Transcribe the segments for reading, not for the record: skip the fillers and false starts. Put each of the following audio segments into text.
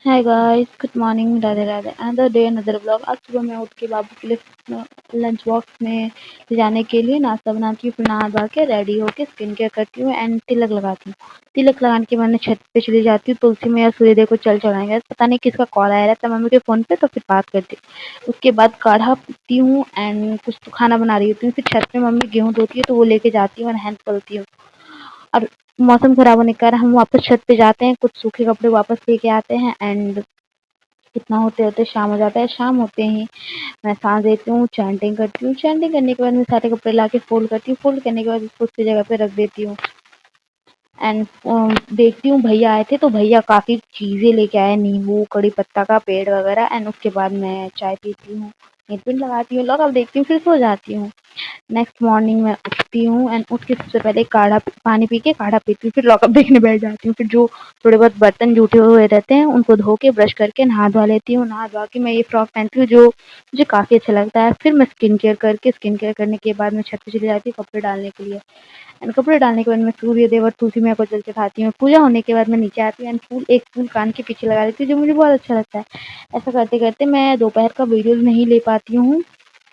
Hi guys, good morning, Radhe Radhe. Another day another blog. आज सुबह मैं उठ के बाबू के लिए लंच बॉक्स में ले जाने के लिए नाश्ता बनाती हूँ। फिर नहा धो के रेडी होके स्किन केयर करती हूँ एंड तिलक लगाती हूँ। तिलक लगाने के बाद मैं छत पे चली जाती हूँ। तुलसी में या सूर्यदेव को जल चढ़ाएंगे। पता नहीं किसका कॉल आया रहता है मम्मी के फोन पे, तो फिर बात करती हूँ। उसके बाद काढ़ा पीती हूँ एंड कुछ तो खाना बना रही होती हूँ। फिर छत पे मम्मी गेहूँ धोती है तो वो लेके जाती हूँ और हैंड करती हूँ। और मौसम खराब होने के कारण हम वापस छत पे जाते हैं, कुछ सूखे कपड़े वापस लेके आते हैं एंड इतना होते होते शाम हो जाता है। शाम होते ही मैं सांस देती हूँ, चैंटिंग करती हूँ। चैंटिंग करने के बाद मैं सारे कपड़े लाके फोल्ड करती हूँ। फोल्ड करने के बाद उसको उसकी जगह पे रख देती हूँ एंड देखती हूँ भैया आए थे तो भैया काफ़ी चीज़ें लेके आए, नींबू, कड़ी पत्ता का पेड़ वगैरह। एंड उसके बाद मैं चाय पीती हूँ, नेलपेंट लगाती हूँ, लॉकअप देखती हूँ, फिर सो जाती हूँ। नेक्स्ट मॉर्निंग मैं उठती हूँ एंड उठ के सबसे पहले काढ़ा पानी पी के काढ़ा पीती हूँ। फिर लॉकअप देखने बैठ जाती हूँ। फिर जो थोड़े बहुत बर्तन जूठे हुए रहते हैं उनको धो के ब्रश करके नहा धो लेती हूँ। नहा धो के मैं ये फ्रॉक पहनती हूँ जो मुझे काफ़ी अच्छा लगता है। फिर मैं स्किन केयर करने के बाद मैं छत पे चली जाती हूँ कपड़े डालने के लिए एंड कपड़े डालने के बाद मैं सूर्य देव और तुलसी मैया को जल चढ़ाती हूँ। पूजा होने के बाद मैं नीचे आती हूँ एंड एक फूल कान के पीछे लगा देती हूँ जो मुझे बहुत अच्छा लगता है। ऐसा करते करते मैं दोपहर का वीडियो नहीं ले पाती हूँ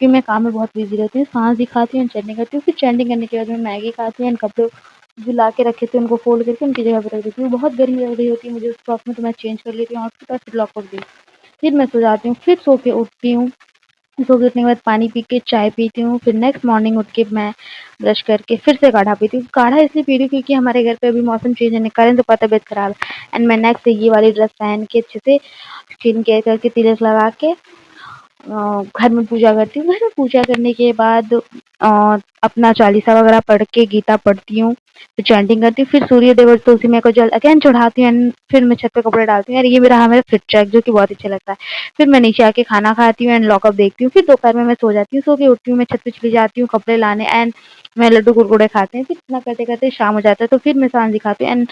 क्योंकि मैं काम में बहुत बिजी रहती हूँ। सांस दिखाती हूँ, चेंटिंग करती हूँ। फिर चेंटिंग करने के बाद मैं मैगी खाती हूँ एंड कपड़े जो ला के रखे थे उनको फोल्ड करके उनकी जगह पर रख देती हूँ। बहुत गर्मी लग रही होती है मुझे उस फ्रॉक में, तो मैं चेंज कर लेती हूँ आउटफिट और फिर लॉक कर दी। फिर मैं सो जाती हूँ। फिर सो के उठती हूँ। सो के उठने के बाद पानी पी के चाय पीती हूँ। फिर नेक्स्ट मॉर्निंग उठ के मैं ब्रश करके फिर से काढ़ा पीती हूँ। काढ़ा इसलिए पी रही हूँ क्योंकि हमारे घर पे अभी मौसम चेंज होने के कारण तो तबीयत खराब है एंड मैं नेक्स्ट ये वाली ड्रेस पहन के अच्छे से स्किन केयर करके तिलक लगा के घर में पूजा करती हूँ। घर में पूजा करने के बाद अपना चालीसा वगैरह पढ़ के गीता पढ़ती हूँ। फिर चैंटिंग करती हूँ। फिर सूर्य देव और तुलसी मैया को जल अगेन चढ़ाती हूँ एंड फिर मैं छत पे कपड़े डालती हूँ और ये मेरा फिट चेक जो कि बहुत अच्छा लगता है। फिर मैं नीचे आके खाना खाती हूँ एंड लॉकअप देखती हूँ। फिर दोपहर में मैं सो जाती हूँ। सो के उठती हूँ, मैं छत पे चली जाती हूँ कपड़े लाने एंड मैं लड्डू कुरकुरे खाते हैं। फिर इतना करते करते शाम हो जाता है तो फिर मैं सांस दिखाती हूँ एंड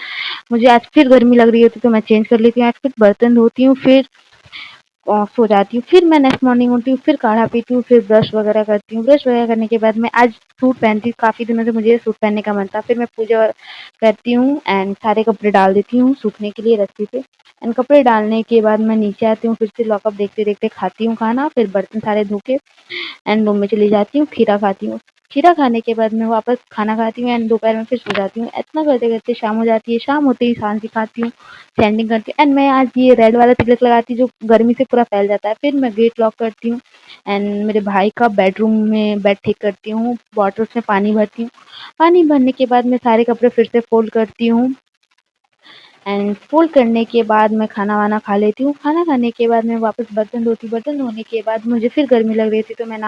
मुझे आज फिर गर्मी लग रही होती है तो मैं चेंज कर लेती हूँ। आज फिर बर्तन धोती हूँ, फिर सो जाती हूँ। फिर मैं नेक्स्ट मॉर्निंग उठती हूँ, फिर काढ़ा पीती हूँ, फिर ब्रश वगैरह करती हूँ। ब्रश वगैरह करने के बाद मैं आज सूट पहनती हूँ। काफ़ी दिनों से मुझे सूट पहनने का मन था। फिर मैं पूजा करती हूँ एंड सारे कपड़े डाल देती हूँ सूखने के लिए रस्सी पे एंड कपड़े डालने के बाद मैं नीचे आती हूँ। फिर से लॉकअप देखते देखते खाती हूँ खाना। फिर बर्तन सारे धो के एंड रूम में चली जाती हूँ, खीरा खाती हूँ। खीरा खाने के बाद मैं वापस खाना खाती हूँ एंड दोपहर में फिर सो जाती हूँ। इतना करते करते शाम हो जाती है। शाम होते ही सांझ दिखाती हूँ, सैंडिंग करती हूँ एंड मैं आज ये रेड वाला तिलक लगाती हूँ जो गर्मी से पूरा फैल जाता है। फिर मैं गेट लॉक करती हूँ एंड मेरे भाई का बेडरूम में बेड ठीक करती हूँ, बॉटल्स में पानी भरती हूँ। पानी भरने के बाद मैं सारे कपड़े फिर से फोल्ड करती हूँ एंड फोल्ड करने के बाद मैं खाना वाना खा लेती हूँ। खाना खाने के बाद मैं वापस बर्तन धोती हूँ। बर्तन धोने के बाद मुझे फिर गर्मी लग रही थी तो मैं नहा